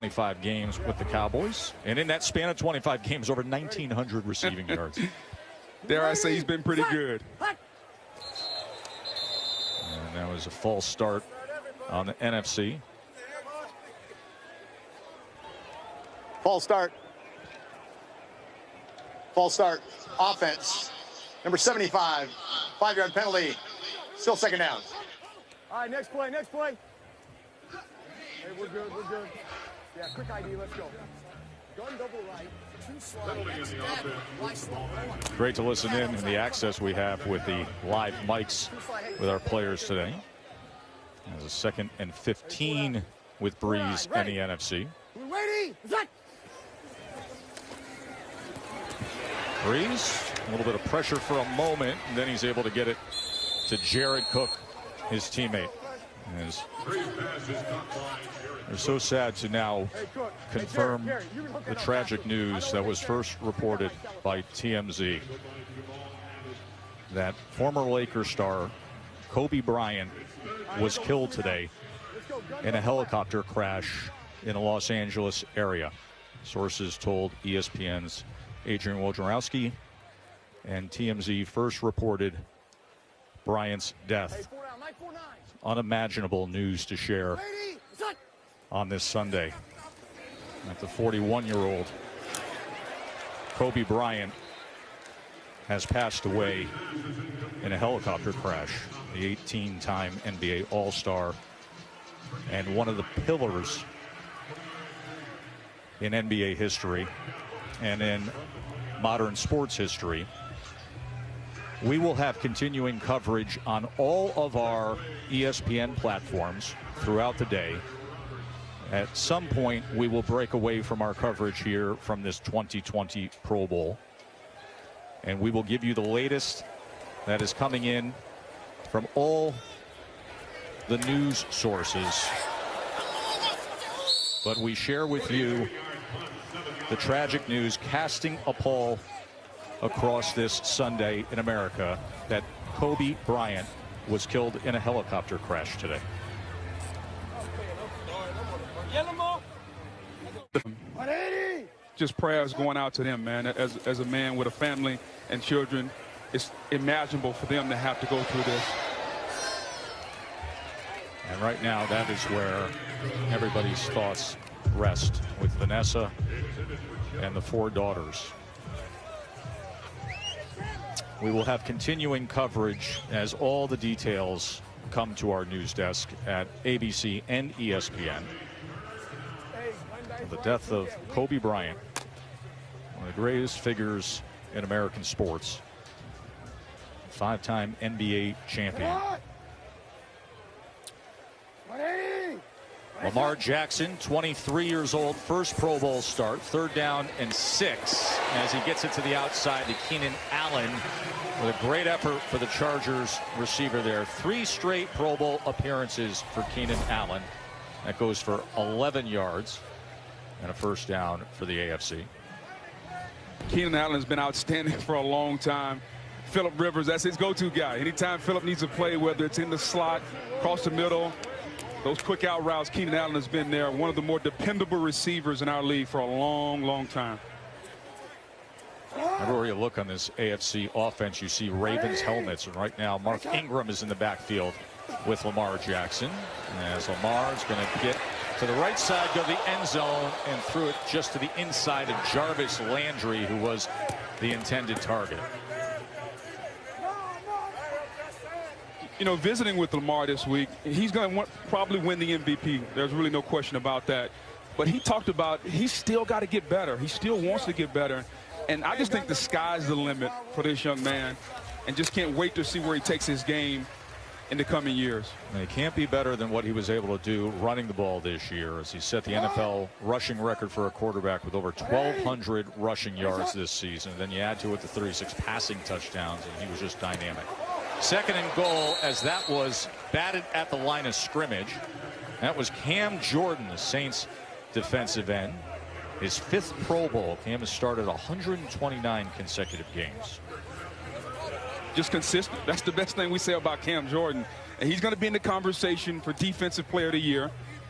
25 games with the Cowboys, and in that span of 25 games, over 1,900 receiving yards. Dare I say he's been pretty good. And that was a false start on the NFC. False start. False start. Offense. Number 75. 5-yard penalty. Still second down. All right, next play, next play. Hey, we're good, we're good. Yeah, quick ID, let's go. Gun double right, 2 slide. Great to listen in and the access we have with the live mics with our players today. There's a 2nd and 15 with Breeze and the NFC. Ready? Breeze, a little bit of pressure for a moment, and then he's able to get it to Jared Cook, his teammate. As they're so sad to now confirm the tragic news that was first reported by TMZ that former Lakers star Kobe Bryant was killed today in a helicopter crash in the Los Angeles area. Sources told ESPN's Adrian Wojnarowski, and TMZ first reported Bryant's death. Unimaginable news to share on this Sunday. That the 41-year-old Kobe Bryant has passed away in a helicopter crash. The 18-time NBA All-Star and one of the pillars in NBA history and in modern sports history. We will have continuing coverage on all of our ESPN platforms throughout the day. At some point, we will break away from our coverage here from this 2020 Pro Bowl. And we will give you the latest that is coming in from all the news sources. But we share with you the tragic news casting a pall across this Sunday in America that Kobe Bryant was killed in a helicopter crash today. Just prayers going out to them, man. As a man with a family and children, it's imaginable for them to have to go through this. And right now, that is where everybody's thoughts rest with Vanessa and the 4 daughters. We will have continuing coverage as all the details come to our news desk at ABC and ESPN. The death of Kobe Bryant, one of the greatest figures in American sports, 5-time NBA champion. Lamar Jackson, 23 years old, first Pro Bowl start, 3rd down and 6 as he gets it to the outside to Keenan Allen with a great effort for the Chargers receiver there. 3 straight Pro Bowl appearances for Keenan Allen. That goes for 11 yards and a 1st down for the AFC. Keenan Allen's been outstanding for a long time. Phillip Rivers, that's his go-to guy. Anytime Phillip needs to play, whether it's in the slot, across the middle, those quick out routes, Keenan Allen has been there, one of the more dependable receivers in our league for a long, long time. Everywhere you look on this AFC offense, you see Ravens helmets, and right now Mark Ingram is in the backfield with Lamar Jackson. As Lamar is going to get to the right side, go to the end zone, and threw it just to the inside of Jarvis Landry, who was the intended target. You know, visiting with Lamar this week, he's going to probably win the MVP. There's really no question about that. But he talked about he's still got to get better. He still wants to get better. And I just think the sky's the limit for this young man, and just can't wait to see where he takes his game in the coming years. And it can't be better than what he was able to do running the ball this year, as he set the NFL rushing record for a quarterback with over 1,200 rushing yards this season. And then you add to it the 36 passing touchdowns, and he was just dynamic. 2nd and goal, as that was batted at the line of scrimmage. That was Cam Jordan, the Saints defensive end. His 5th Pro Bowl. Cam has started 129 consecutive games. Just consistent. That's the best thing we say about Cam Jordan. And he's going to be in the conversation for Defensive Player of the Year.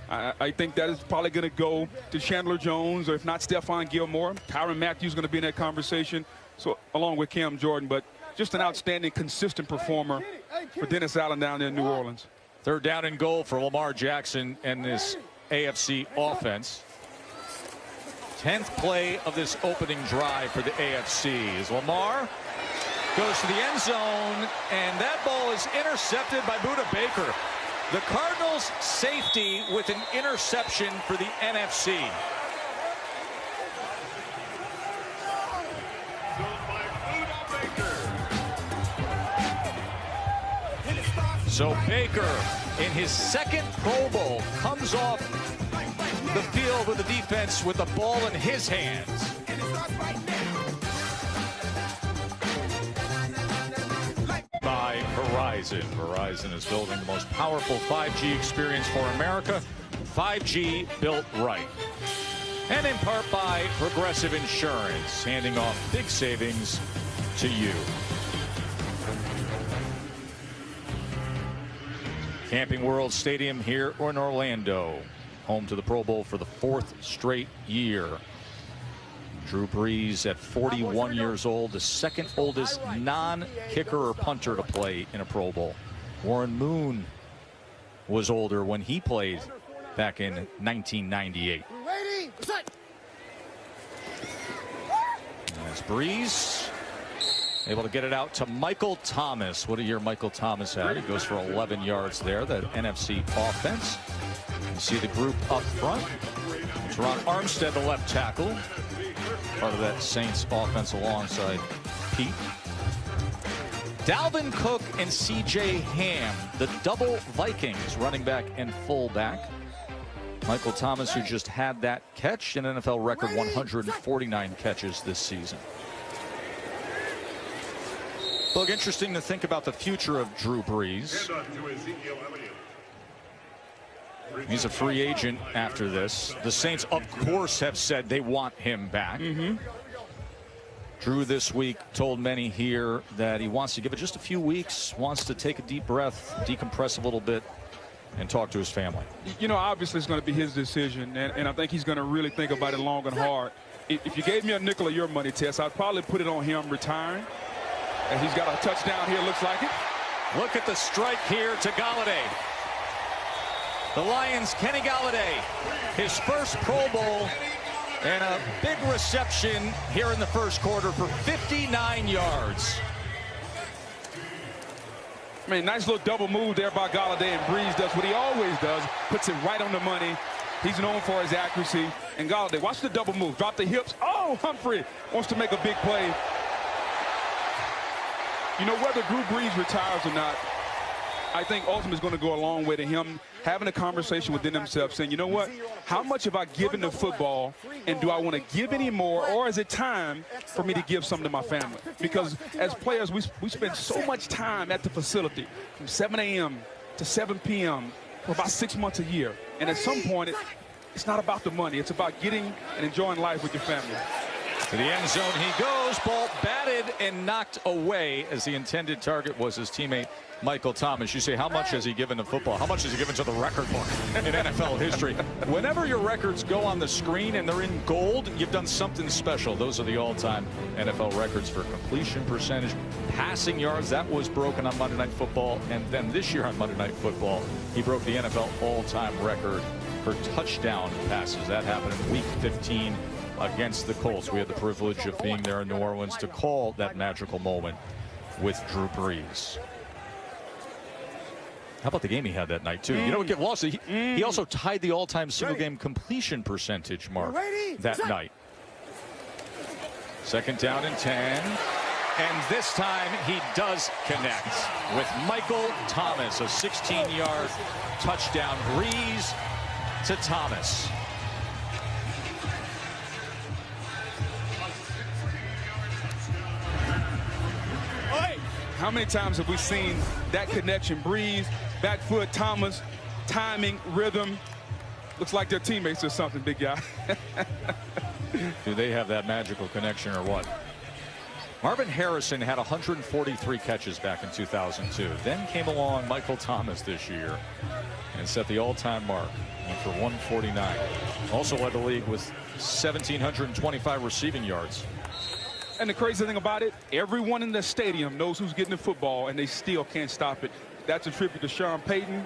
I think that is probably going to go to Chandler Jones, or if not Stephon Gilmore. Tyrann Mathieu going to be in that conversation, so along with Cam Jordan. But just an outstanding, consistent performer for Dennis Allen down there in New Orleans. Third down and goal for Lamar Jackson and this AFC offense. 10th play of this opening drive for the AFC as Lamar goes to the end zone, and that ball is intercepted by Budda Baker. The Cardinals' safety with an interception for the NFC. So Baker, in his second Pro Bowl, comes off the field with the defense with the ball in his hands. By Verizon. Verizon is building the most powerful 5G experience for America. 5G built right. And in part by Progressive Insurance, handing off big savings to you. Camping World Stadium here in Orlando, home to the Pro Bowl for the 4th straight year. Drew Brees at 41 years old, the second oldest non-kicker or punter to play in a Pro Bowl. Warren Moon was older when he played back in 1998. As Brees able to get it out to Michael Thomas. What a year Michael Thomas had. He goes for 11 yards there, that NFC offense. You see the group up front. Teron Armstead, the left tackle. Part of that Saints offense alongside Pete. Dalvin Cook and C.J. Ham, the double Vikings, running back and fullback. Michael Thomas, who just had that catch, an NFL record 149 catches this season. Look, interesting to think about the future of Drew Brees. He's a free agent after this. The Saints, of course, have said they want him back. Drew this week told many here that he wants to give it just a few weeks, wants to take a deep breath, decompress a little bit, and talk to his family. You know, obviously it's going to be his decision, and I think he's going to really think about it long and hard. If you gave me a nickel of your money, Tess, I'd probably put it on him retiring. And he's got a touchdown here, looks like it. Look at the strike here to Golladay. The Lions, Kenny Golladay, his first Pro Bowl, and a big reception here in the first quarter for 59 yards. I mean, nice little double move there by Golladay, and Brees does what he always does, puts it right on the money. He's known for his accuracy. And Golladay, watch the double move, drop the hips. Oh, Humphrey wants to make a big play. You know, whether Drew Brees retires or not, I think ultimately is going to go a long way to him having a conversation within himself, saying, you know what, how much have I given to football, and do I want to give any more, or is it time for me to give something to my family? Because as players, we spend so much time at the facility from 7 a.m. to 7 p.m. for about 6 months a year. And at some point, it's not about the money. It's about getting and enjoying life with your family. To the end zone he goes. Ball batted and knocked away as the intended target was his teammate Michael Thomas. You say, how much has he given to football? How much has he given to the record book in NFL history? Whenever your records go on the screen and they're in gold, you've done something special. Those are the all-time NFL records for completion percentage, passing yards. That was broken on Monday Night Football. And then this year on Monday Night Football, he broke the NFL all-time record for touchdown passes. That happened in Week 15 against the Colts. We had the privilege of being there in New Orleans to call that magical moment with Drew Brees. How about the game he had that night, too? You know what get lost? He also tied the all-time single-game completion percentage mark that night. Second down and 10. And this time he does connect with Michael Thomas, a 16-yard touchdown. Brees to Thomas. How many times have we seen that connection? Brees, back foot, Thomas, timing, rhythm. Looks like they're teammates or something, big guy. Do they have that magical connection or what? Marvin Harrison had 143 catches back in 2002. Then came along Michael Thomas this year and set the all-time mark went for 149. Also led the league with 1,725 receiving yards. And the crazy thing about it, everyone in the stadium knows who's getting the football, and they still can't stop it. That's a tribute to Sean Payton,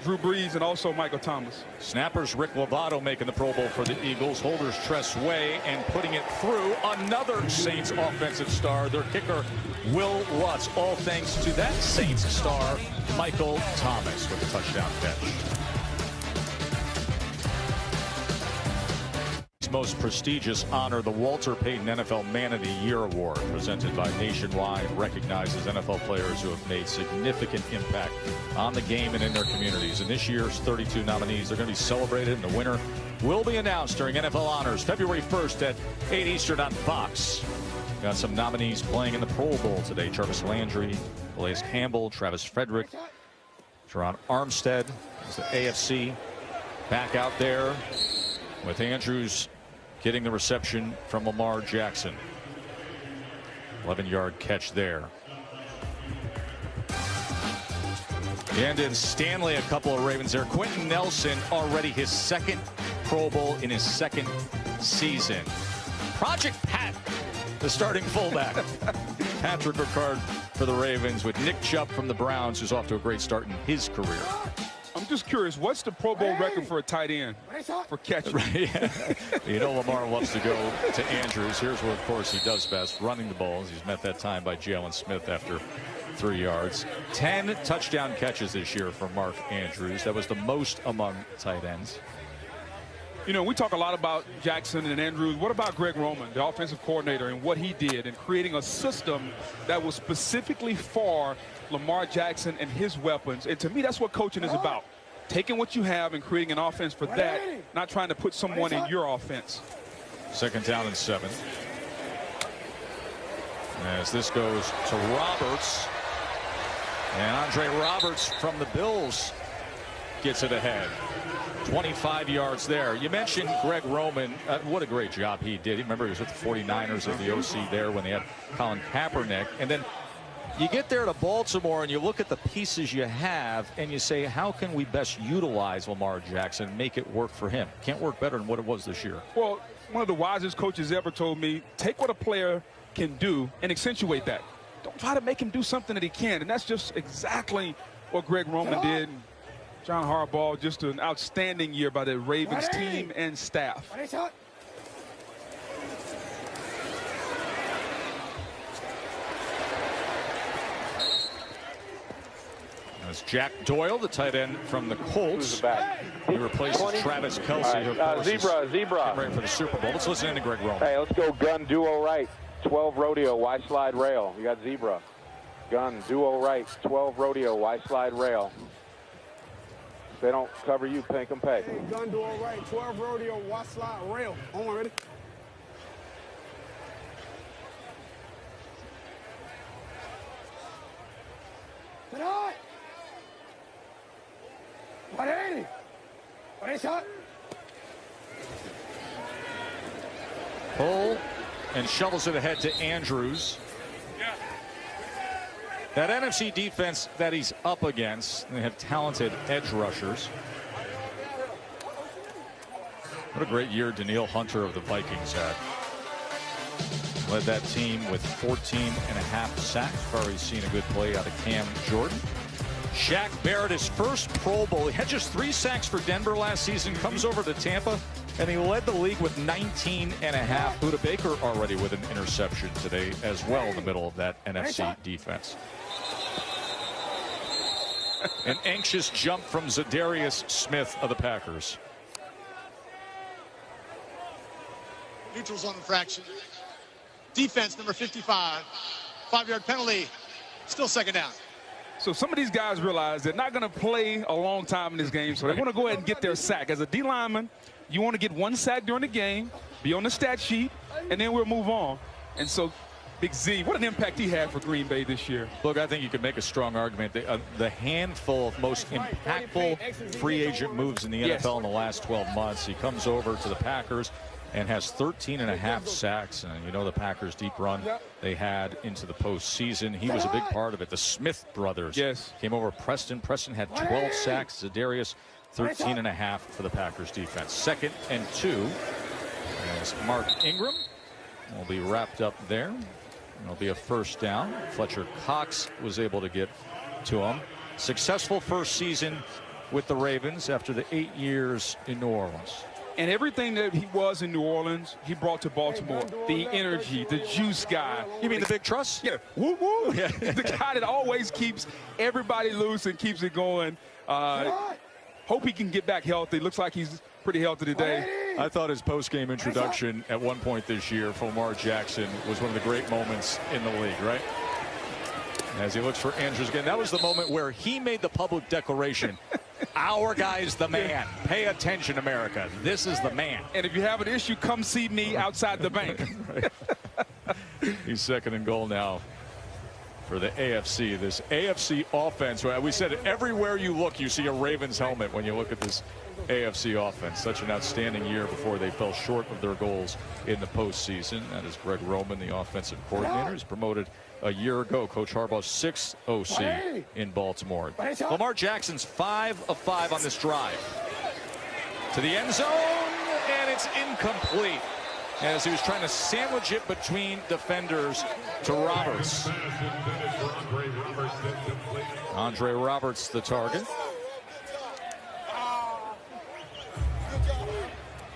Drew Brees, and also Michael Thomas. Snappers Rick Lovato making the Pro Bowl for the Eagles. Holders Tress Way and putting it through. Another Saints offensive star, their kicker Will Lutz. All thanks to that Saints star, Michael Thomas, with a touchdown catch. Most prestigious honor, the Walter Payton NFL Man of the Year Award, presented by Nationwide, recognizes NFL players who have made significant impact on the game and in their communities. And this year's 32 nominees are going to be celebrated, and the winner will be announced during NFL Honors February 1st at 8 Eastern on Fox. Got some nominees playing in the Pro Bowl today. Jarvis Landry, Calais Campbell, Travis Frederick, Teron Armstead is the AFC back out there, with Andrews getting the reception from Lamar Jackson. 11-yard catch there. And in Stanley, a couple of Ravens there. Quentin Nelson, already his second Pro Bowl in his second season. Project Pat, the starting fullback. Patrick Ricard for the Ravens, with Nick Chubb from the Browns, who's off to a great start in his career. I'm just curious, what's the Pro Bowl record for a tight end for catching? Yeah. You know, Lamar loves to go to Andrews. Here's what, of course, he does best, running the balls. He's met that time by Jalen Smith after 3 yards. 10 touchdown catches this year for Mark Andrews. That was the most among tight ends. You know, we talk a lot about Jackson and Andrews. What about Greg Roman, the offensive coordinator, and what he did in creating a system that was specifically for Lamar Jackson and his weapons? And to me, that's what coaching is about. Taking what you have and creating an offense for that, not trying to put someone in your offense. 2nd down and 7. As this goes to Roberts. And Andre Roberts from the Bills gets it ahead. 25 yards there. You mentioned Greg Roman. What a great job he did. Remember, he was with the 49ers as the OC there when they had Colin Kaepernick. And then you get there to Baltimore and you look at the pieces you have and you say, how can we best utilize Lamar Jackson, make it work for him? Can't work better than what it was this year. Well, one of the wisest coaches ever told me, take what a player can do and accentuate that. Don't try to make him do something that he can't. And that's just exactly what Greg Roman did. John Harbaugh, just an outstanding year by the Ravens team and staff. That's Jack Doyle, the tight end from the Colts. He replaces Travis Kelce, who Zebra. Ready for the Super Bowl. Let's listen in to Greg Roman. Hey, let's go gun duo right. 12 rodeo, wide slide rail. You got Zebra. Gun duo right. 12 rodeo, wide slide rail. If they don't cover you, pink and pay. Hey, gun duo right. 12 rodeo, wide slide rail. On, ready? Get on! 180! 180 shot! Pull and shovels it ahead to Andrews. That NFC defense that he's up against, they have talented edge rushers. What a great year Danielle Hunter of the Vikings had. Led that team with 14.5 sacks. Already seen a good play out of Cam Jordan. Shaq Barrett, his first Pro Bowl. He had just 3 sacks for Denver last season. Comes over to Tampa, and he led the league with 19.5. Buda Baker already with an interception today as well in the middle of that NFC defense. An anxious jump from Zadarius Smith of the Packers. Neutral zone infraction. Defense, number 55. 5-yard penalty. Still 2nd down. So some of these guys realize they're not going to play a long time in this game, so they want to go ahead and get their sack. As a D lineman, you want to get 1 sack during the game, be on the stat sheet, and then we'll move on. And so Big Z, what an impact he had for Green Bay this year. Look, I think you could make a strong argument. The handful of most impactful free agent moves in the NFL in the last 12 months. He comes over to the Packers and has 13.5 sacks. And you know the Packers' deep run they had into the postseason. He was a big part of it. The Smith brothers came over. Preston had 12 sacks. Zadarius 13.5 for the Packers defense. 2nd and 2 as Mark Ingram will be wrapped up there. It'll be a first down. Fletcher Cox was able to get to him. Successful first season with the Ravens after the 8 years in New Orleans. And everything that he was in New Orleans, he brought to Baltimore. The energy, the juice guy. You mean the big truss? Yeah, woo woo. Yeah. The guy that always keeps everybody loose and keeps it going. Hope he can get back healthy. Looks like he's pretty healthy today. I thought his post-game introduction at one point this year for Lamar Jackson was one of the great moments in the league, right? As he looks for Andrews again. That was the moment where he made the public declaration. Our guy's the man. Pay attention, America. This is the man. And if you have an issue, come see me outside the bank. He's 2nd and goal now for the AFC. This AFC offense, we said everywhere you look, you see a Ravens helmet when you look at this AFC offense. Such an outstanding year before they fell short of their goals in the postseason. That is Greg Roman, the offensive coordinator. He's promoted a year ago. Coach Harbaugh's 6th OC in Baltimore. Lamar Jackson's 5 of 5 on this drive. To the end zone, and it's incomplete. As he was trying to sandwich it between defenders to Roberts. Andre Roberts, the target.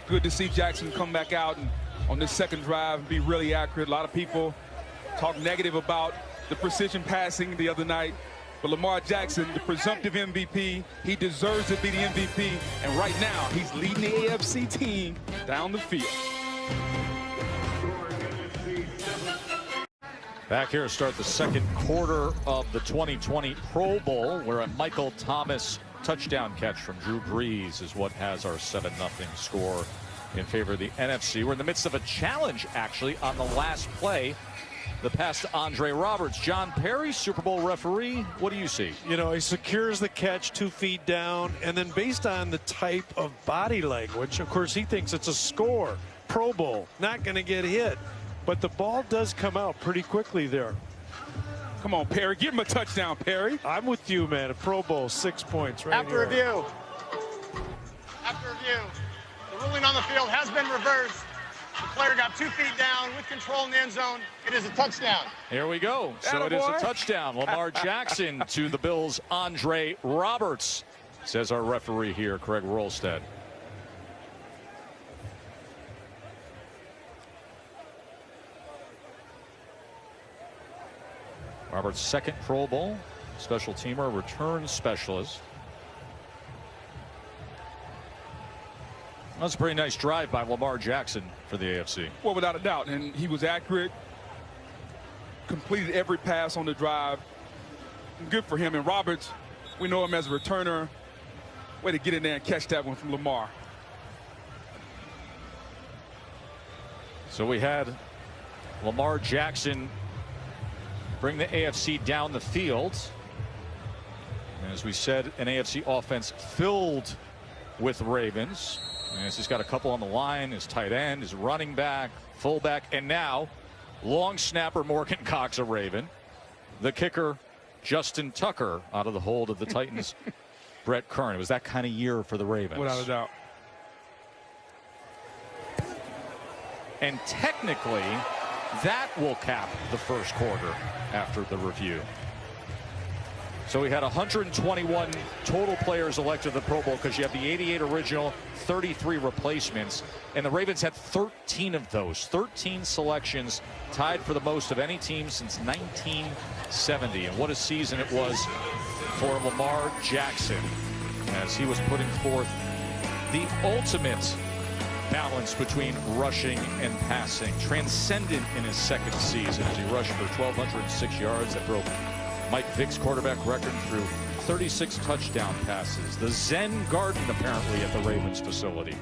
Good to see Jackson come back out and on this second drive and be really accurate. A lot of people talk negative about the precision passing the other night. But Lamar Jackson, the presumptive MVP, he deserves to be the MVP. And right now, he's leading the AFC team down the field. Back here to start the second quarter of the 2020 Pro Bowl, where a Michael Thomas touchdown catch from Drew Brees is what has our 7-0 score in favor of the NFC. We're in the midst of a challenge, actually, on the last play. The pass to Andre Roberts. John Perry, Super Bowl referee. What do you see? You know, he secures the catch 2 feet down, and then based on the type of body language, of course, he thinks it's a score. Pro Bowl, not going to get hit. But the ball does come out pretty quickly there. Come on, Perry. Give him a touchdown, Perry. I'm with you, man. A Pro Bowl, 6 points right After here. review. After review. The ruling on the field has been reversed. The player got 2 feet down with control in the end zone. It is a touchdown. Here we go. So it is a touchdown. Lamar Jackson to the Bills' Andre Roberts, says our referee here, Craig Rolstead. Roberts' 2nd Pro Bowl, special teamer, return specialist. That's a pretty nice drive by Lamar Jackson for the AFC. Well, without a doubt. And he was accurate, completed every pass on the drive. Good for him. And Roberts, we know him as a returner. Way to get in there and catch that one from Lamar. So we had Lamar Jackson bring the AFC down the field. And as we said, an AFC offense filled with Ravens. And he's got a couple on the line, his tight end, his running back, fullback, and now long snapper Morgan Cox, a Raven. The kicker, Justin Tucker, out of the hold of the Titans, Brett Kern. It was that kind of year for the Ravens. Without a doubt. And technically, that will cap the first quarter after the review. So we had 121 total players elected to the Pro Bowl because you have the 88 original, 33 replacements, and the Ravens had 13 of those. 13 selections, tied for the most of any team since 1970. And what a season it was for Lamar Jackson as he was putting forth the ultimate balance between rushing and passing. Transcendent in his 2nd season as he rushed for 1,206 yards. That broke Mike Vick's quarterback record through 36 touchdown passes. The Zen Garden, apparently, at the Ravens facility.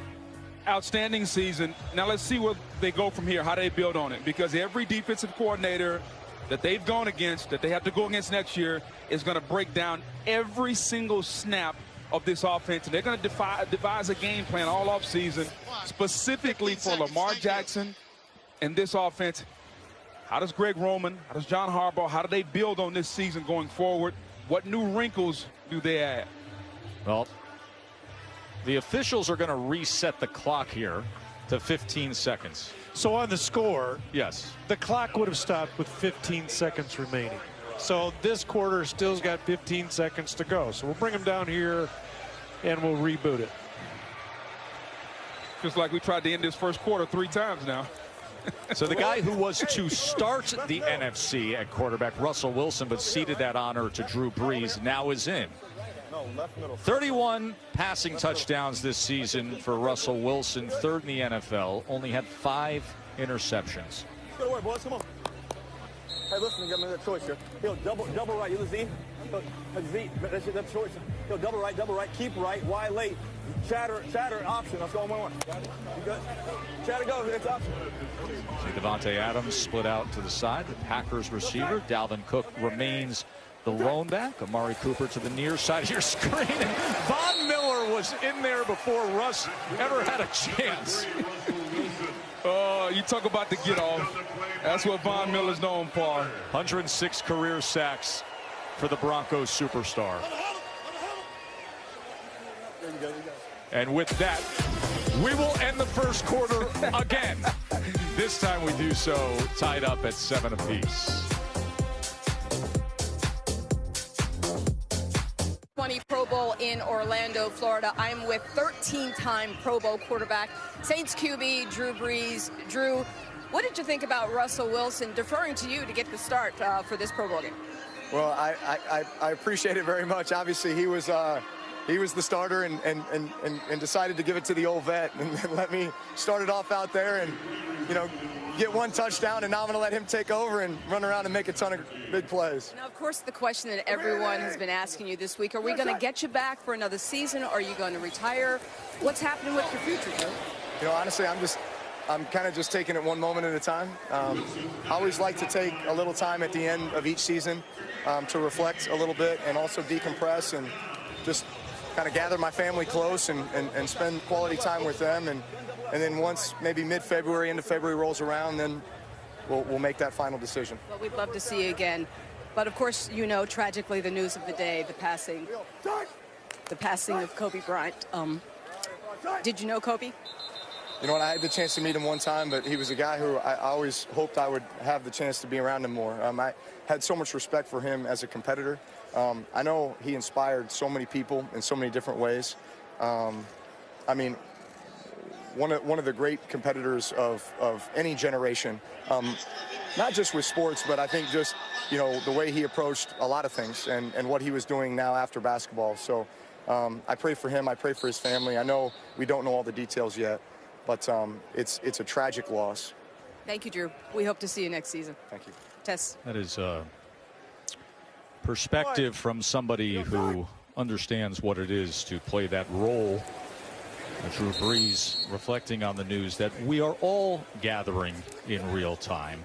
Outstanding season. Now let's see where they go from here, how they build on it. Because every defensive coordinator that they've gone against, that they have to go against next year, is going to break down every single snap of this offense. And they're going to devise a game plan all offseason specifically for Lamar Jackson and this offense. How does Greg Roman, how does John Harbaugh, how do they build on this season going forward? What new wrinkles do they add? Well, The officials are going to reset the clock here to 15 seconds. So on the score, Yes. the clock would have stopped with 15 seconds remaining. So this quarter still's got 15 seconds to go. So we'll bring them down here and we'll reboot it. Just like we tried to end this first quarter 3 times now. So the guy who was to start the NFC at quarterback, Russell Wilson, but ceded that honor to Drew Brees, now is in. 31 passing touchdowns this season for Russell Wilson, 3rd in the NFL. Only had 5 interceptions. Good work, boys. Come on. Hey, listen, you got another choice here. He'll double right. You Z. Z. That's choice. He'll double right, keep right, wide late. Chatter, option. Let's go on 1-1. You good? Chatter, go. It's option. See Devontae Adams split out to the side. The Packers receiver, Dalvin Cook, remains the lone back. Amari Cooper to the near side of your screen. And Von Miller was in there before Russ ever had a chance. Oh, you talk about the get off. That's what Von Miller's known for. 106 career sacks for the Broncos superstar. And with that, we will end the first quarter again. This time we do so tied up at 7 apiece. 20 Pro Bowl in Orlando, Florida. I'm with 13-time Pro Bowl quarterback, Saints QB, Drew Brees. Drew, what did you think about Russell Wilson deferring to you to get the start for this Pro Bowl game? Well, I appreciate it very much. Obviously, he was the starter and decided to give it to the old vet and let me start it off out there and, you know, get 1 touchdown, and now I'm going to let him take over and run around and make a ton of big plays. Now, of course, the question that everyone has been asking you this week, are we going to get you back for another season? Are you going to retire? What's happening with your future, Drew? You know, honestly, I'm kind of just taking it one moment at a time. I always like to take a little time at the end of each season to reflect a little bit and also decompress and just kind of gather my family close and spend quality time with them. And then once maybe mid-February into February rolls around, then we'll make that final decision. Well, we'd love to see you again. But, of course, you know, tragically, the news of the day, the passing of Kobe Bryant. Did you know Kobe? You know what, I had the chance to meet him one time, but he was a guy who I always hoped I would have the chance to be around him more. I had so much respect for him as a competitor. I know he inspired so many people in so many different ways. I mean, one of the great competitors of any generation, not just with sports, but I think just, you know, the way he approached a lot of things and what he was doing now after basketball. So I pray for him. I pray for his family. I know we don't know all the details yet, but it's a tragic loss. Thank you, Drew. We hope to see you next season. Thank you. Tess. That is perspective from somebody who understands what it is to play that role. Drew Brees reflecting on the news that we are all gathering in real time.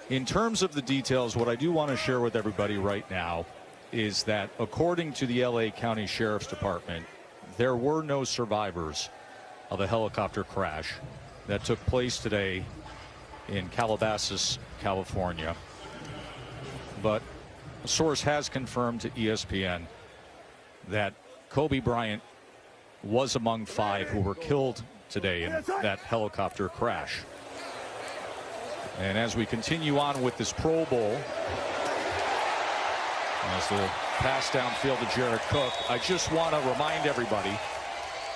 In terms of the details, what I do want to share with everybody right now is that according to the LA County Sheriff's Department, there were no survivors of a helicopter crash that took place today in Calabasas, California. But a source has confirmed to ESPN that Kobe Bryant was among 5 who were killed today in that helicopter crash. And as we continue on with this Pro Bowl, as the pass downfield to Jared Cook, I just want to remind everybody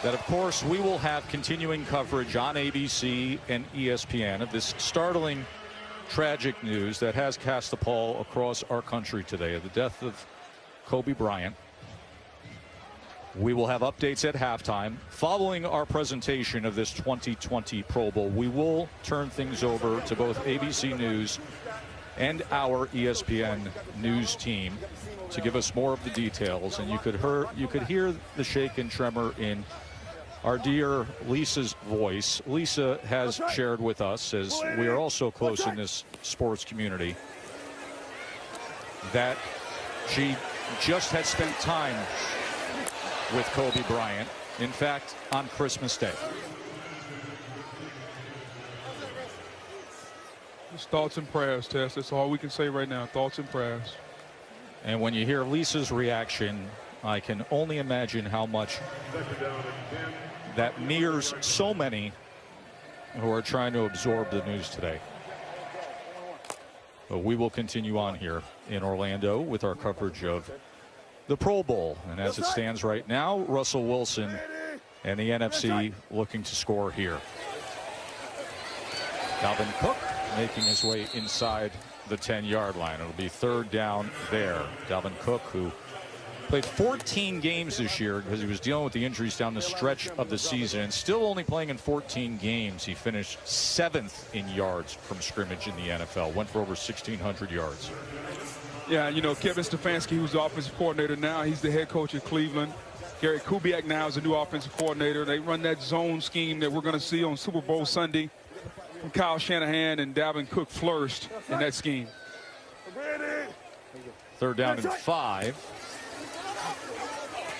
that, of course, we will have continuing coverage on ABC and ESPN of this startling, tragic news that has cast a pall across our country today of the death of Kobe Bryant. We will have updates at halftime. Following our presentation of this 2020 Pro Bowl, we will turn things over to both ABC News and our ESPN News team to give us more of the details. And you could hear the shake and tremor in our dear Lisa's voice. Lisa has shared with us, as we are also close in this sports community, that she just had spent time with Kobe Bryant, in fact, on Christmas Day. Just thoughts and prayers, Tess. That's all we can say right now. Thoughts and prayers. And when you hear Lisa's reaction, I can only imagine how much that nears so many who are trying to absorb the news today. But we will continue on here in Orlando with our coverage of the Pro Bowl. And as it stands right now, Russell Wilson and the NFC looking to score here. Dalvin Cook making his way inside the 10-yard line. It'll be third down there. Dalvin Cook, who played 14 games this year because he was dealing with the injuries down the stretch of the season, and still only playing in 14 games. He finished 7th in yards from scrimmage in the NFL. Went for over 1,600 yards. Yeah, you know, Kevin Stefanski, who's the offensive coordinator now, he's the head coach at Cleveland. Gary Kubiak now is the new offensive coordinator. They run that zone scheme that we're going to see on Super Bowl Sunday from Kyle Shanahan, and Dalvin Cook flourished in that scheme. Third down and 5.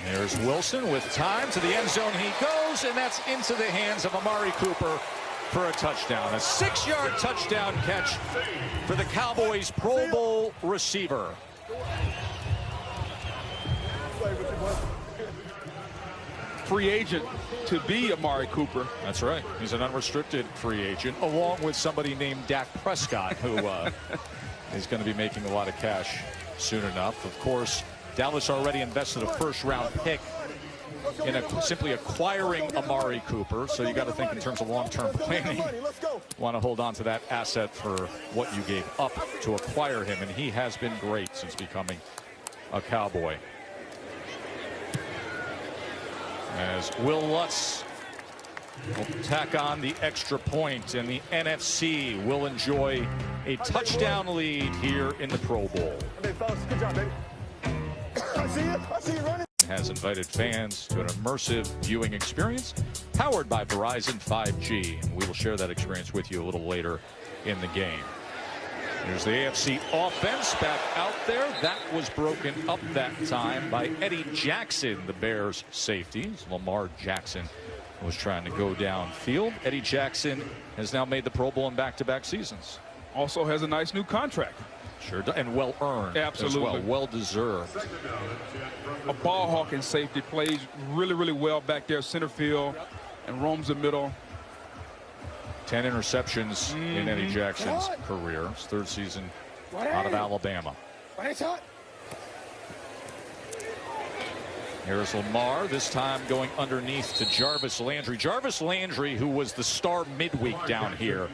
There's Wilson with time to the end zone. He goes, and that's into the hands of Amari Cooper for a touchdown. A 6-yard touchdown catch for the Cowboys Pro Bowl receiver. Free agent to be Amari Cooper. That's right. He's an unrestricted free agent, along with somebody named Dak Prescott, who is going to be making a lot of cash soon enough. Of course, Dallas already invested a first-round pick in simply acquiring Amari Cooper, so you got to think in terms of long-term planning. Want to hold on to that asset for what you gave up to acquire him, and he has been great since becoming a Cowboy. As Will Lutz will tack on the extra point, and the NFC will enjoy a touchdown lead here in the Pro Bowl. Good job, baby. I see you running. Has invited fans to an immersive viewing experience powered by Verizon 5G, and we will share that experience with you a little later in the game. There's the AFC offense back out there. That was broken up that time by Eddie Jackson, the Bears safety. Lamar Jackson was trying to go downfield. Eddie Jackson has now made the Pro Bowl in back-to-back seasons. Also has a nice new contract. Sure, and well-earned. Absolutely. As well, well-deserved. A ball hawking safety, plays really, really well back there center field and roams the middle. 10 interceptions in Eddie Jackson's career. His third season out of Alabama. Here's Lamar, this time going underneath to Jarvis Landry. Jarvis Landry, who was the star midweek down here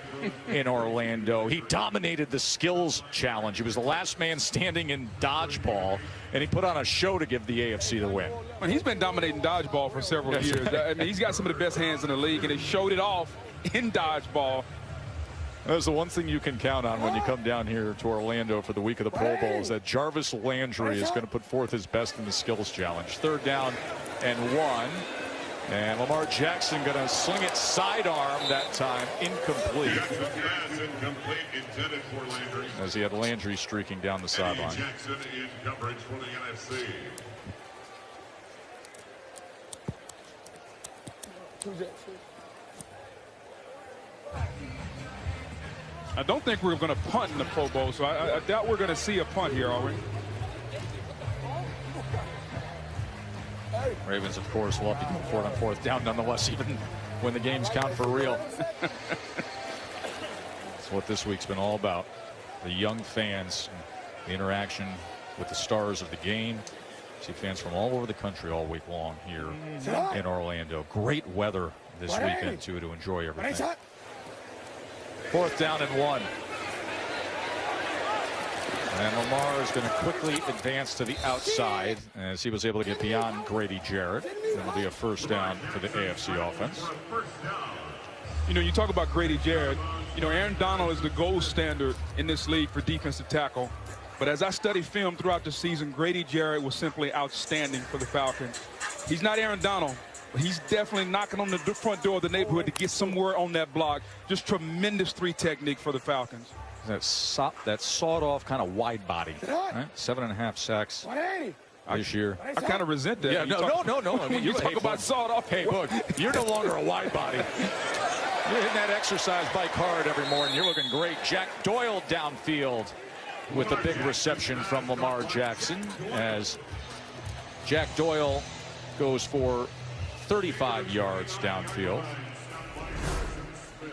in Orlando. He dominated the skills challenge. He was the last man standing in dodgeball, and he put on a show to give the AFC the win. And he's been dominating dodgeball for several years. I mean, he's got some of the best hands in the league, and he showed it off in dodgeball. That's the one thing you can count on when you come down here to Orlando for the week of the Pro Bowl, is that Jarvis Landry is going to put forth his best in the skills challenge. Third down and 1. And Lamar Jackson going to sling it sidearm that time. Incomplete. As he had Landry streaking down the sideline. Jackson in coverage for the NFC. I don't think we're going to punt in the Pro Bowl, so I doubt we're going to see a punt here, are we? Ravens, of course, will have to go for it on fourth down nonetheless, even when the games count for real. That's what this week's been all about. The young fans, the interaction with the stars of the game. See fans from all over the country all week long here in Orlando. Great weather this weekend, too, to enjoy everything. Fourth down and 1. And Lamar is going to quickly advance to the outside as he was able to get beyond Grady Jarrett. That'll be a first down for the AFC offense. You know, you talk about Grady Jarrett. You know, Aaron Donald is the gold standard in this league for defensive tackle. But as I study film throughout the season, Grady Jarrett was simply outstanding for the Falcons. He's not Aaron Donald, but he's definitely knocking on the front door of the neighborhood to get somewhere on that block. Just tremendous 3 technique for the Falcons. That sawed-off kind of wide body, right? 7.5 sacks this year. I kind of resent that. Yeah, no. I mean, you talk about sawed off. Hey, look, you're no longer a wide body. You're hitting that exercise bike hard every morning. You're looking great. Jack Doyle downfield with a big reception from Lamar Jackson as Jack Doyle goes for 35 yards downfield.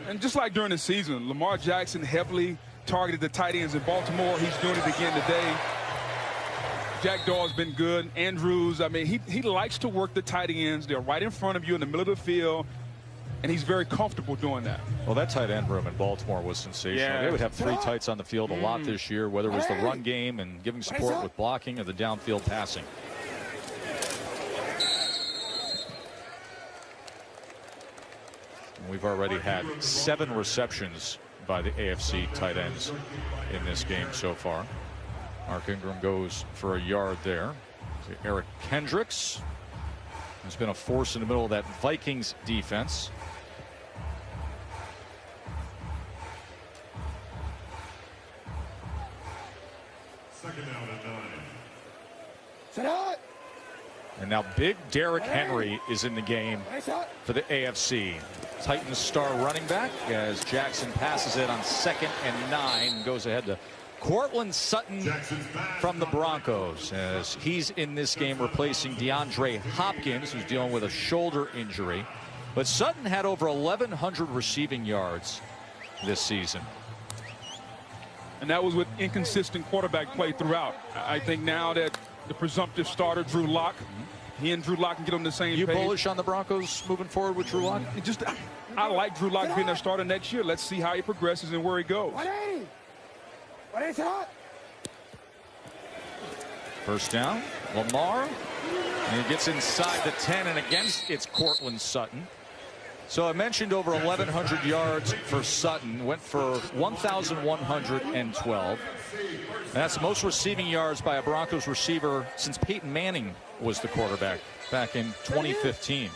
And just like during the season, Lamar Jackson heavily targeted the tight ends in Baltimore. He's doing it again today. Jack Doyle's been good. Andrews, I mean, he likes to work the tight ends. They're right in front of you in the middle of the field, and he's very comfortable doing that. Well, that tight end room in Baltimore was sensational. Yeah. They would have 3 tights on the field a lot this year, whether it was the run game and giving support with blocking or the downfield passing. We've already had 7 receptions by the AFC tight ends in this game so far. Mark Ingram goes for a yard there. Eric Kendricks has been a force in the middle of that Vikings defense. Second down and 9. Set out. And now big Derrick Henry is in the game for the AFC. Titans star running back as Jackson passes it on 2nd and 9 and goes ahead to Courtland Sutton from the Broncos, as he's in this game replacing DeAndre Hopkins, who's dealing with a shoulder injury. But Sutton had over 1,100 receiving yards this season. And that was with inconsistent quarterback play throughout. I think now that the presumptive starter, Drew Lock, he and Drew Lock can get on the same You page. bullish on the Broncos moving forward with Drew Lock? I like Drew Lock being their starter next year. Let's see how he progresses and where he goes. First down, Lamar, and he gets inside the 10, and again it's Courtland Sutton. So I mentioned over 1,100 yards for Sutton, went for 1,112. That's the most receiving yards by a Broncos receiver since Peyton Manning was the quarterback back in 2015.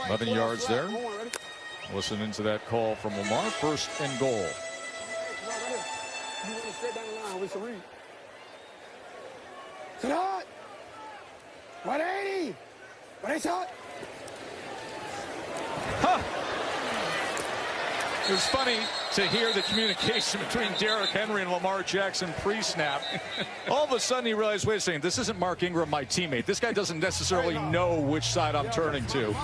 11 yards there. Listening to that call from Lamar, 1st and goal. Set out. 180. Huh. It was funny to hear the communication between Derrick Henry and Lamar Jackson pre-snap. All of a sudden he realized, wait a second, this isn't Mark Ingram, my teammate. This guy doesn't necessarily know which side I'm turning to.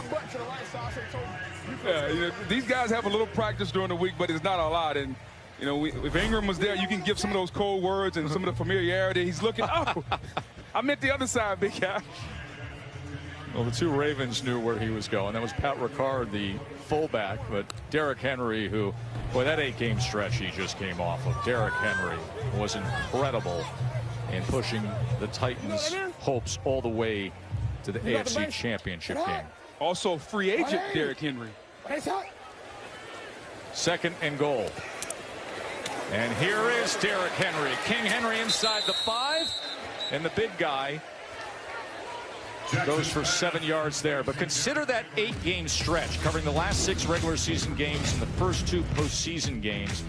Yeah, these guys have a little practice during the week, but it's not a lot. And, if Ingram was there, you can give some of those cold words and some of the familiarity. He's looking, oh, I meant the other side, big guy. Well, the 2 Ravens knew where he was going. That was Pat Ricard, the fullback, but Derrick Henry, who, boy, that 8-game stretch he just came off of. Derrick Henry was incredible in pushing the Titans' hopes all the way to the AFC Championship game. Also, free agent Derrick Henry. 2nd and goal. And here is Derrick Henry. King Henry inside the 5, and the big guy goes for 7 yards there. But consider that 8-game stretch covering the last 6 regular season games and the first 2 postseason games.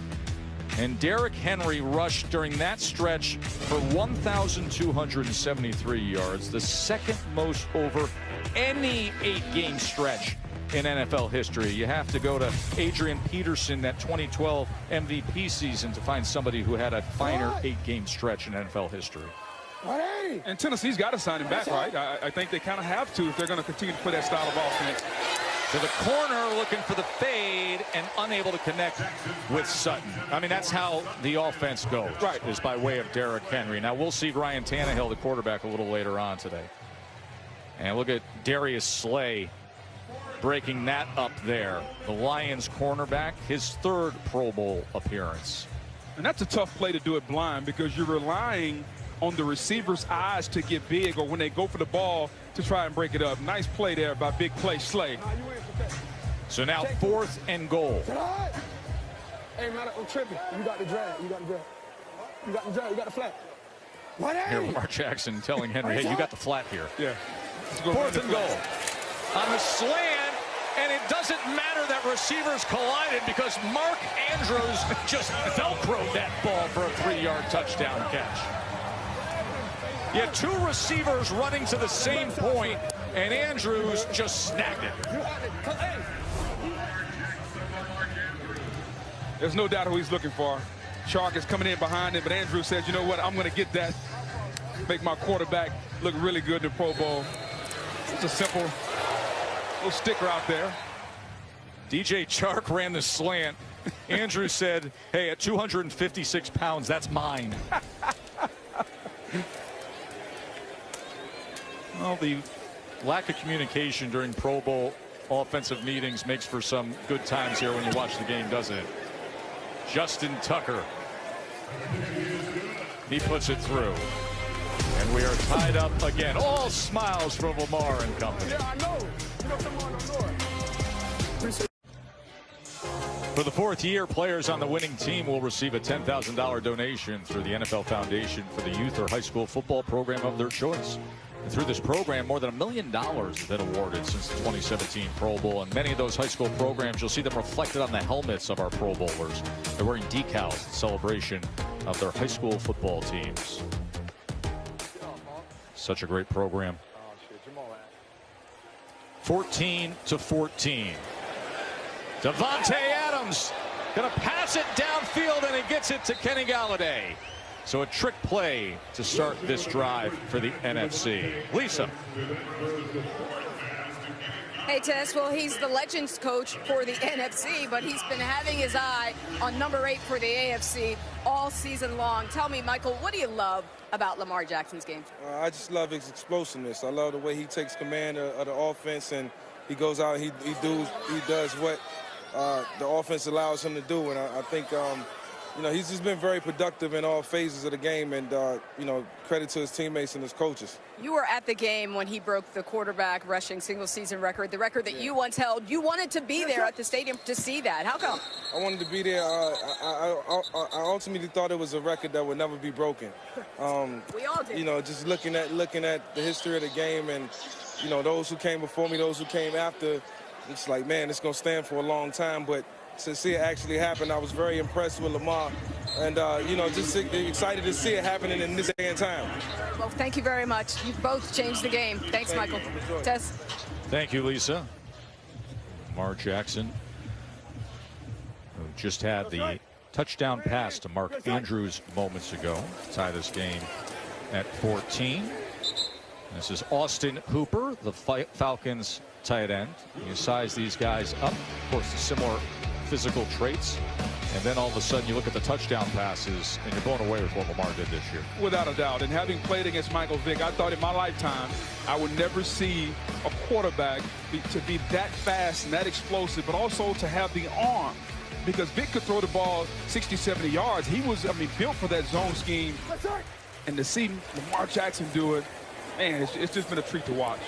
And Derrick Henry rushed during that stretch for 1,273 yards, the 2nd most over any 8-game stretch in NFL history. You have to go to Adrian Peterson, that 2012 MVP season, to find somebody who had a finer 8-game stretch in NFL history. And Tennessee's got to sign him back, right? I think they kind of have to if they're going to continue to play that style of offense. To the corner, looking for the fade and unable to connect with Sutton. I mean, that's how the offense goes, right, is by way of Derrick Henry. Now, we'll see Ryan Tannehill, the quarterback, a little later on today. And look at Darius Slay breaking that up there. The Lions cornerback, his 3rd Pro Bowl appearance. And that's a tough play to do it blind because you're relying on the receiver's eyes to get big or when they go for the ball to try and break it up. Nice play there by big play Slay. So now 4th and goal. Hey, man, I'm tripping. You got the drag. You got the drag. You got the drag. You got the flat. Here, Lamar Jackson telling Henry, hey, you got the flat here. Yeah. 4th and goal. On the slant, and it doesn't matter that receivers collided because Mark Andrews just Velcroed that ball for a 3-yard touchdown catch. You had 2 receivers running to the same point, and Andrews just snagged it. There's no doubt who he's looking for. Chark is coming in behind him, but Andrews says, you know what, I'm going to get that make my quarterback look really good in the Pro Bowl. It's a simple little sticker out there. DJ Chark ran the slant. Andrews said, hey, at 256 pounds, that's mine. Well, the lack of communication during Pro Bowl offensive meetings makes for some good times here when you watch the game, doesn't it? Justin Tucker. He puts it through. And we are tied up again. All smiles from Lamar and company. Yeah, I know. You know, come on, I know it. For the fourth year, players on the winning team will receive a $10,000 donation through the NFL Foundation for the youth or high school football program of their choice. And through this program, more than $1 million has been awarded since the 2017 Pro Bowl. And many of those high school programs, you'll see them reflected on the helmets of our Pro Bowlers. They're wearing decals in celebration of their high school football teams. Such a great program. 14-14. Devontae Adams going to pass it downfield, and he gets it to Kenny Galladay. So a trick play to start this drive for the NFC. Lisa. Hey, Tess, well, he's the Legends coach for the NFC, but he's been having his eye on number 8 for the AFC all season long. Tell me, Michael, what do you love about Lamar Jackson's game? I just love his explosiveness. I love the way he takes command of the offense, and he goes out, he does what the offense allows him to do. And I think, you know, he's just been very productive in all phases of the game, and, you know, credit to his teammates and his coaches. You were at the game when he broke the quarterback rushing single-season record, the record that you once held. You wanted to be there at the stadium to see that. How come? I wanted to be there. I ultimately thought it was a record that would never be broken. We all did. You know, just looking at the history of the game, and, you know, those who came before me, those who came after, it's like, man, it's going to stand for a long time. But to see it actually happen, I was very impressed with Lamar, and, you know, just excited to see it happening in this day and time. Well, thank you very much. You've both changed the game. Thanks, Michael. Tess. Thank you, Lisa. Lamar Jackson, who just had the touchdown pass to Mark Andrews moments ago, tie this game at 14. This is Austin Hooper, the Falcons tight end. You size these guys up, of course, the similar physical traits, and then all of a sudden you look at the touchdown passes and you're blown away with what Lamar did this year. Without a doubt. And having played against Michael Vick, I thought in my lifetime I would never see a quarterback to be that fast and that explosive, but also to have the arm. Because Vick could throw the ball 60, 70 yards. He was, I mean, built for that zone scheme. And to see Lamar Jackson do it, man, it's just been a treat to watch.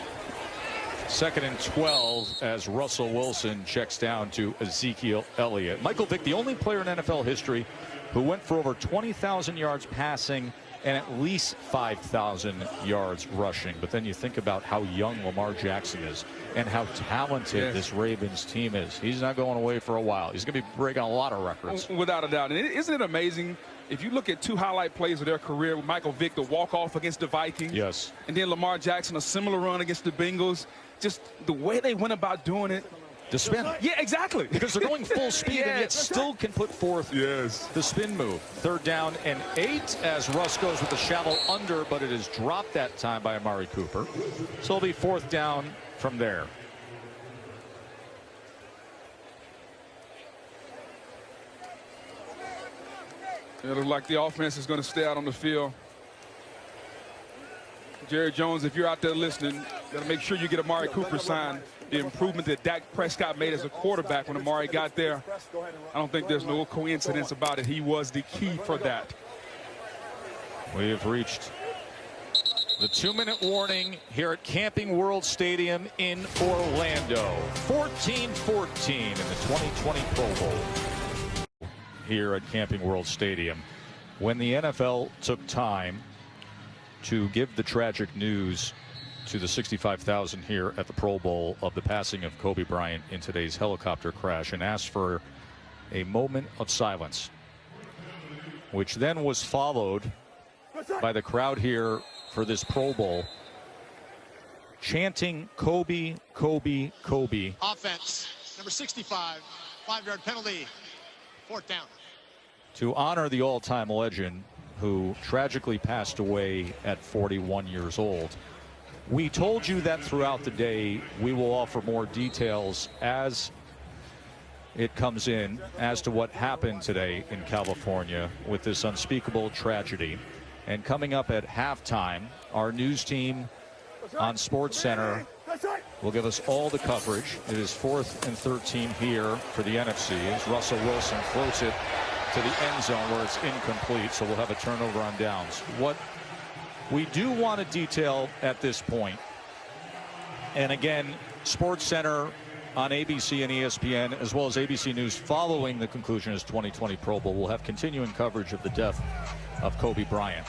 2nd and 12 as Russell Wilson checks down to Ezekiel Elliott. Michael Vick, the only player in NFL history who went for over 20,000 yards passing and at least 5,000 yards rushing. But then you think about how young Lamar Jackson is and how talented this Ravens team is. He's not going away for a while. He's going to be breaking a lot of records. Without a doubt. And isn't it amazing? If you look at 2 highlight plays of their career, with Michael Vick, the walk-off against the Vikings. Yes. And then Lamar Jackson, a similar run against the Bengals. Just the way they went about doing it. The spin. Yeah, exactly. Because they're going full speed and yet still can put forth the spin move. 3rd down and 8 as Russ goes with the shallow under, but it is dropped that time by Amari Cooper. So it'll be 4th down from there. It looks like the offense is going to stay out on the field. Jerry Jones, if you're out there listening, got to make sure you get Amari Cooper signed. The improvement that Dak Prescott made as a quarterback when Amari got there, I don't think there's no coincidence about it. He was the key for that. We have reached the 2-minute warning here at Camping World Stadium in Orlando. 14-14 in the 2020 Pro Bowl here at Camping World Stadium. When the NFL took time to give the tragic news to the 65,000 here at the Pro Bowl of the passing of Kobe Bryant in today's helicopter crash, and asked for a moment of silence, which then was followed by the crowd here for this Pro Bowl chanting Kobe, Kobe, Kobe. Offense, number 65, 5-yard penalty, 4th down. To honor the all-time legend who tragically passed away at 41 years old. We told you that throughout the day. We will offer more details as it comes in as to what happened today in California with this unspeakable tragedy. And coming up at halftime, our news team on SportsCenter will give us all the coverage. It is 4th and 13 here for the NFC as Russell Wilson floats it to the end zone where it's incomplete, so we'll have a turnover on downs. What we do want to detail at this point, and again, SportsCenter on ABC and ESPN, as well as ABC News following the conclusion of his 2020 Pro Bowl, will have continuing coverage of the death of Kobe Bryant,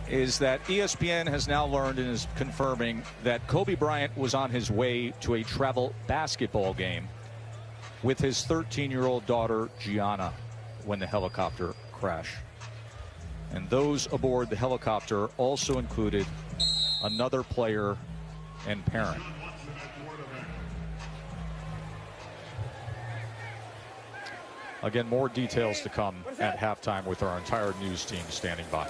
is that ESPN has now learned and is confirming that Kobe Bryant was on his way to a travel basketball game with his 13-year-old daughter, Gianna, when the helicopter crashed. And those aboard the helicopter also included another player and parent. Again, more details to come at halftime with our entire news team standing by.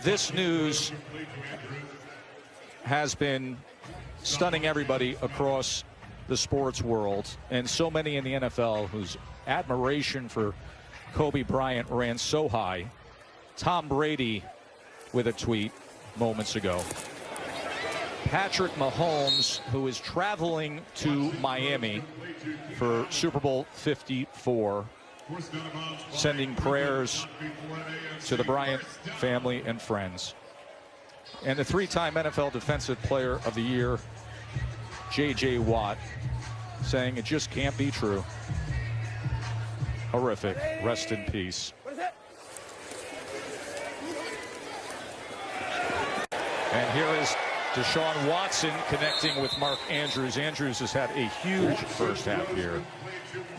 This news has been stunning everybody across the sports world, and so many in the NFL whose admiration for Kobe Bryant ran so high. Tom Brady with a tweet moments ago. Patrick Mahomes, who is traveling to Miami for Super Bowl 54, sending prayers to the Bryant family and friends. And the 3-time NFL Defensive Player of the Year, J.J. Watt, saying it just can't be true. Horrific. Rest in peace. And here is Deshaun Watson connecting with Mark Andrews. Andrews has had a huge first half here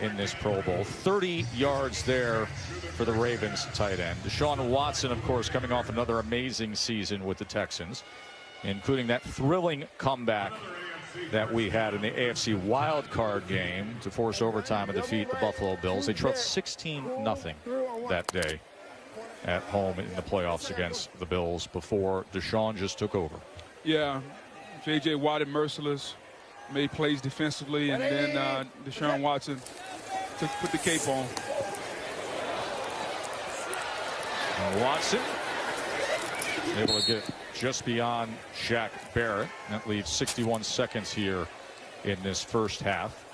in this Pro Bowl. 30 yards there for the Ravens tight end. Deshaun Watson, of course, coming off another amazing season with the Texans, including that thrilling comeback that we had in the AFC wild card game to force overtime and defeat the Buffalo Bills. They trailed 16-0 that day at home in the playoffs against the Bills before Deshaun just took over. Yeah, J.J. Watt merciless, made plays defensively, and then Deshaun Watson put the cape on. Watson able to get just beyond Shaq Barrett. That leaves 61 seconds here in this first half.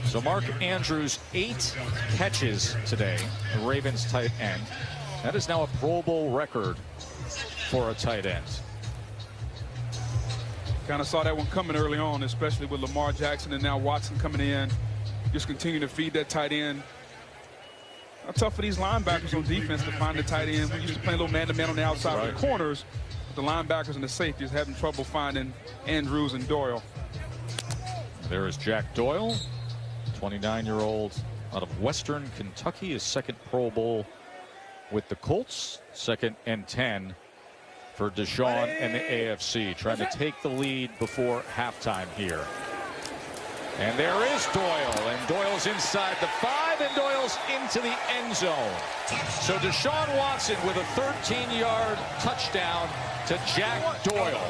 So Mark Andrews, 8 catches today, the Ravens tight end. That is now a Pro Bowl record for a tight end. Kind of saw that one coming early on, especially with Lamar Jackson and now Watson coming in. Just continue to feed that tight end. How tough for these linebackers on defense to find the tight end. We used to play a little man-to-man on the outside of the corners. The linebackers and the safeties having trouble finding Andrews and Doyle. There is Jack Doyle, 29-year-old out of Western Kentucky, his second Pro Bowl with the Colts, 2nd and 10 for Deshaun and the AFC, trying to take the lead before halftime here. And there is Doyle, and Doyle's inside the 5, and Doyle's into the end zone. So Deshaun Watson with a 13-yard touchdown to Jack Doyle.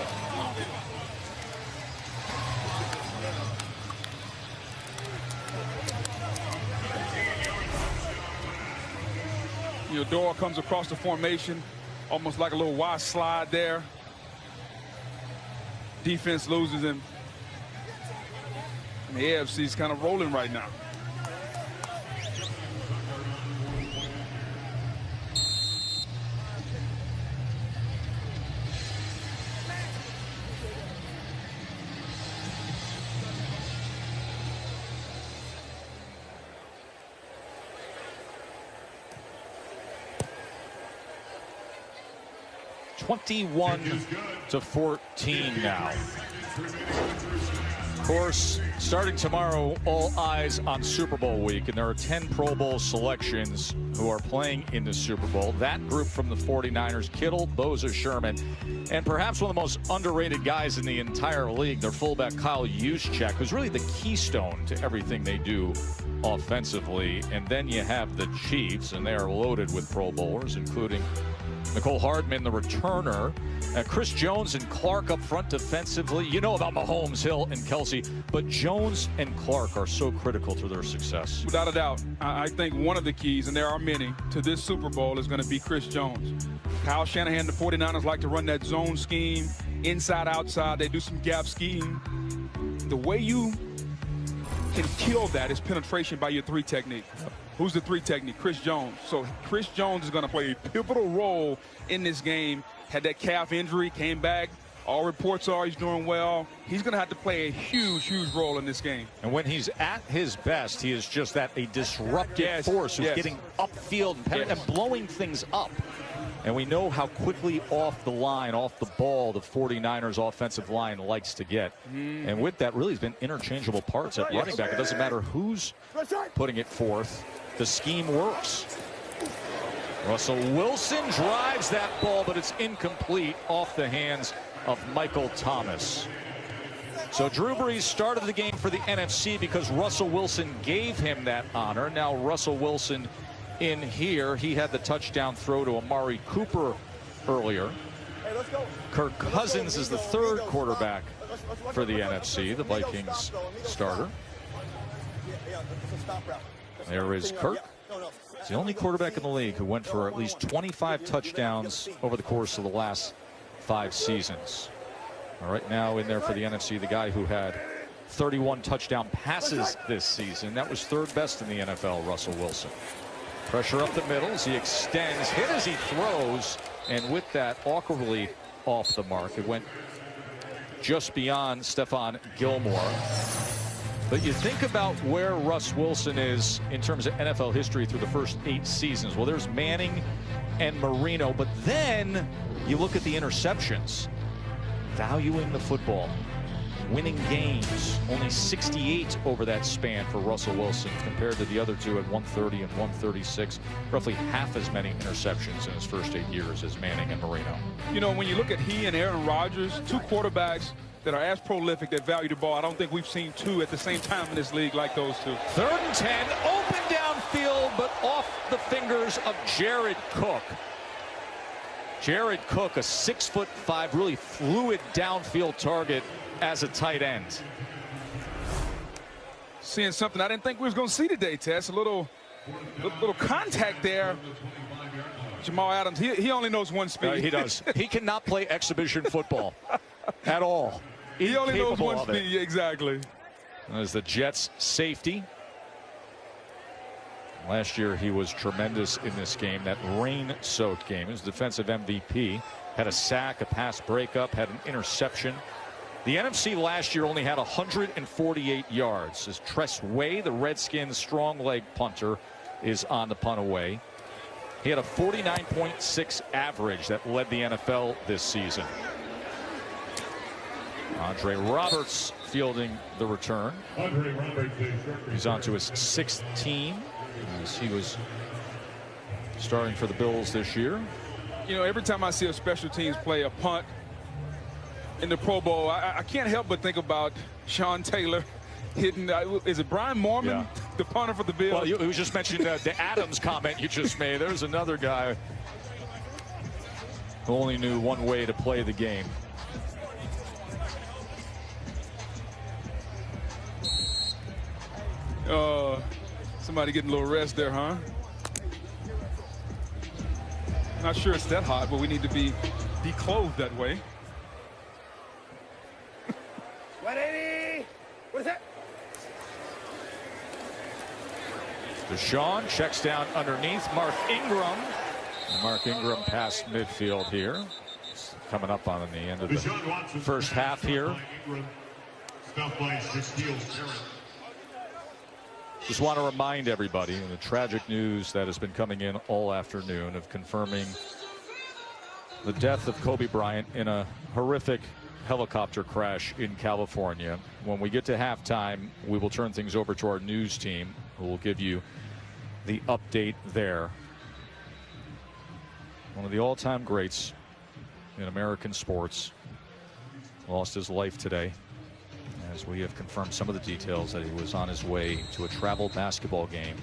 You know, Doyle comes across the formation, almost like a little Y slide there. Defense loses him. And the AFC is kind of rolling right now. (21-14) now. course, starting tomorrow, all eyes on Super Bowl week, and there are 10 Pro Bowl selections who are playing in the Super Bowl. That group from the 49ers, Kittle, Bosa, Sherman, and perhaps one of the most underrated guys in the entire league, their fullback Kyle Juszczyk, who's really the keystone to everything they do offensively. And then you have the Chiefs, and they are loaded with Pro Bowlers, including Mecole Hardman, the returner. Chris Jones and Clark up front defensively. You know about Mahomes, Hill, and Kelsey, but Jones and Clark are so critical to their success. Without a doubt, I think one of the keys, and there are many, to this Super Bowl is going to be Chris Jones. Kyle Shanahan, the 49ers like to run that zone scheme, inside, outside. They do some gap scheme. The way you can kill that is penetration by your three technique. Who's the three technique? Chris Jones. So Chris Jones is going to play a pivotal role in this game. Had that calf injury, came back. All reports are he's doing well. He's going to have to play a huge, huge role in this game. And when he's at his best, he is just that, a disruptive force who's getting upfield and blowing things up. And we know how quickly off the line, off the ball, the 49ers offensive line likes to get. And with that, really has been interchangeable parts at running back. It doesn't matter who's putting it forth. The scheme works. Russell Wilson drives that ball, but it's incomplete off the hands of Michael Thomas. So Drew Brees started the game for the NFC because Russell Wilson gave him that honor. Now Russell Wilson in here. He had the touchdown throw to Amari Cooper earlier. Kirk Cousins is the third quarterback for the NFC, the Vikings starter. There is Kirk. He's the only quarterback in the league who went for at least 25 touchdowns over the course of the last 5 seasons. All right, now in there for the NFC, the guy who had 31 touchdown passes this season. That was third best in the NFL, Russell Wilson. Pressure up the middle as he extends, hit as he throws, and with that, awkwardly off the mark. It went just beyond Stephon Gilmore. But you think about where Russ Wilson is in terms of NFL history through the first 8 seasons. Well, there's Manning and Marino, but then you look at the interceptions. Valuing the football, winning games, only 68 over that span for Russell Wilson compared to the other two at 130 and 136. Roughly half as many interceptions in his first 8 years as Manning and Marino. You know, when you look at he and Aaron Rodgers, 2 quarterbacks that are as prolific, that value the ball. I don't think we've seen 2 at the same time in this league like those 2. 3rd and 10, open downfield, but off the fingers of Jared Cook. Jared Cook, a 6'5", really fluid downfield target as a tight end. Seeing something I didn't think we was going to see today, Tess. A little contact there. Jamal Adams, he only knows one speed. He does. He cannot play exhibition football at all. He only knows one speed. Yeah, exactly. As the Jets safety. Last year he was tremendous in this game, that rain-soaked game. He was defensive MVP. Had a sack, a pass breakup, had an interception. The NFC last year only had 148 yards. As Tress Way, the Redskins' strong leg punter, is on the punt away. He had a 49.6 average that led the NFL this season. Andre Roberts fielding the return. He's on to his 6th team as he was starting for the Bills this year. You know, every time I see a special teams play a punt in the Pro Bowl, I can't help but think about Sean Taylor hitting, is it Brian Moorman, the punter for the Bills? Well, it was just mentioned the Adams comment you just made. There's another guy who only knew one way to play the game. Somebody getting a little rest there, huh? Not sure it's that hot, but we need to be declothed that way. 180. What is that? Deshaun checks down underneath Mark Ingram. Mark Ingram past midfield here. It's coming up on the end of the first half here. Just want to remind everybody of the tragic news that has been coming in all afternoon of confirming the death of Kobe Bryant in a horrific helicopter crash in California. When we get to halftime, we will turn things over to our news team, who will give you the update there. One of the all-time greats in American sports lost his life today, as we have confirmed some of the details that he was on his way to a travel basketball game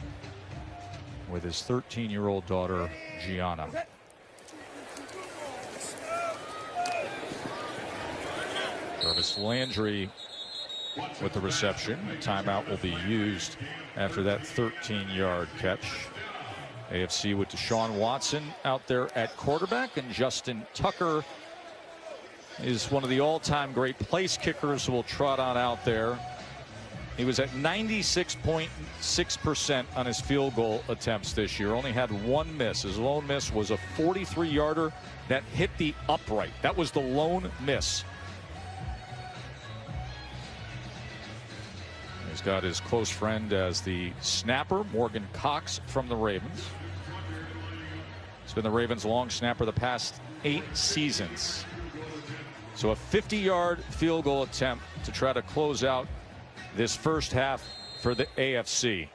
with his 13-year-old daughter, Gianna. Jarvis Landry with the reception. A timeout will be used after that 13-yard catch. AFC with Deshaun Watson out there at quarterback, and Justin Tucker is one of the all-time great place kickers who will trot on out there. He was at 96.6% on his field goal attempts this year. Only had one miss. His lone miss was a 43-yarder that hit the upright. That was the lone miss. He's got his close friend as the snapper, Morgan Cox from the Ravens. He's been the Ravens' long snapper the past 8 seasons. So a 50-yard field goal attempt to try to close out this first half for the AFC.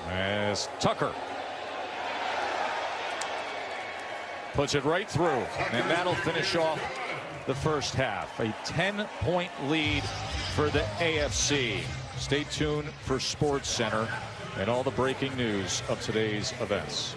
As Tucker puts it right through, and that'll finish off the first half. A 10-point lead for the AFC. Stay tuned for SportsCenter and all the breaking news of today's events.